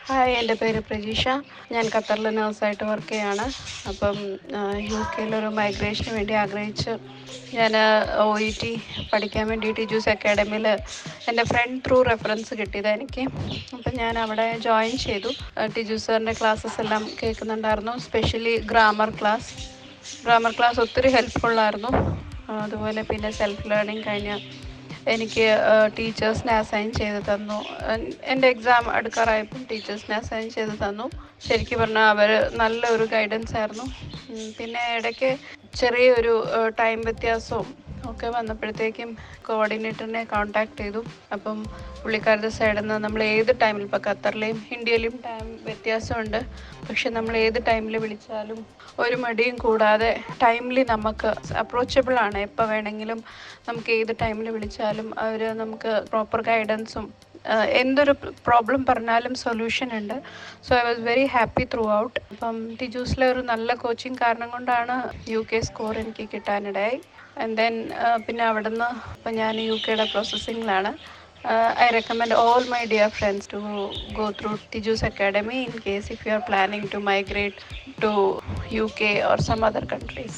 Hi, എൻ്റെ പേര് പ്രജീഷ. ഞാൻ ഖത്തറിൽ നേഴ്സായിട്ട് വർക്ക് ചെയ്യാണ്. അപ്പം UK-യിലൊരു മൈഗ്രേഷന് വേണ്ടി ആഗ്രഹിച്ച് ഞാൻ OET പഠിക്കാൻ വേണ്ടി ടിജൂസ് അക്കാഡമിയിൽ എൻ്റെ ഫ്രണ്ട് ത്രൂ റെഫറൻസ് കിട്ടിയത് എനിക്ക്. അപ്പം ഞാൻ അവിടെ ജോയിൻ ചെയ്തു. ടിജു സാറിൻ്റെ ക്ലാസ്സസ് എല്ലാം കേൾക്കുന്നുണ്ടായിരുന്നു. സ്പെഷ്യലി ഗ്രാമർ ക്ലാസ് ഒത്തിരി ഹെൽപ്ഫുള്ളായിരുന്നു. അതുപോലെ പിന്നെ സെൽഫ് ലേണിംഗ് കഴിഞ്ഞ് എനിക്ക് ടീച്ചേഴ്സിനെ അസൈൻ ചെയ്ത് തന്നു. എൻ്റെ എക്സാം അടുക്കാറായപ്പോൾ ടീച്ചേഴ്സിനെ അസൈൻ ചെയ്ത് തന്നു. ശരിക്കും പറഞ്ഞാൽ അവർ നല്ലൊരു ഗൈഡൻസ് ആയിരുന്നു. പിന്നെ ഇടയ്ക്ക് ചെറിയൊരു ടൈം വ്യത്യാസവും ഒക്കെ വന്നപ്പോഴത്തേക്കും കോർഡിനേറ്ററിനെ കോൺടാക്ട് ചെയ്തു. അപ്പം പുള്ളിക്കാരുടെ സൈഡിൽ നിന്ന് നമ്മൾ ഏത് ടൈമിൽ, ഇപ്പോൾ ഖത്തറിലെയും ഇന്ത്യയിലെയും ടൈം വ്യത്യാസമുണ്ട്, പക്ഷെ നമ്മൾ ഏത് ടൈമിൽ വിളിച്ചാലും ഒരു മടിയും കൂടാതെ ടൈംലി നമുക്ക് അപ്രോച്ചബിൾ ആണ്. എപ്പോൾ വേണമെങ്കിലും നമുക്ക് ഏത് ടൈമിൽ വിളിച്ചാലും അവർ നമുക്ക് പ്രോപ്പർ ഗൈഡൻസും എന്തൊരു പ്രോബ്ലം പറഞ്ഞാലും സൊല്യൂഷൻ ഉണ്ട്. So I was very happy through out. അപ്പം ടിജൂസിലെ ഒരു നല്ല കോച്ചിങ് കാരണം കൊണ്ടാണ് UK സ്കോർ എനിക്ക് കിട്ടാനിടയായി. ആൻഡ് ദെൻ പിന്നെ അവിടുന്ന് ഇപ്പം ഞാൻ UK-യുടെ പ്രോസസ്സിങ്ങിലാണ്. I recommend all my dear friends to go through Tiju's Academy in case if you are planning to migrate to UK or some other countries.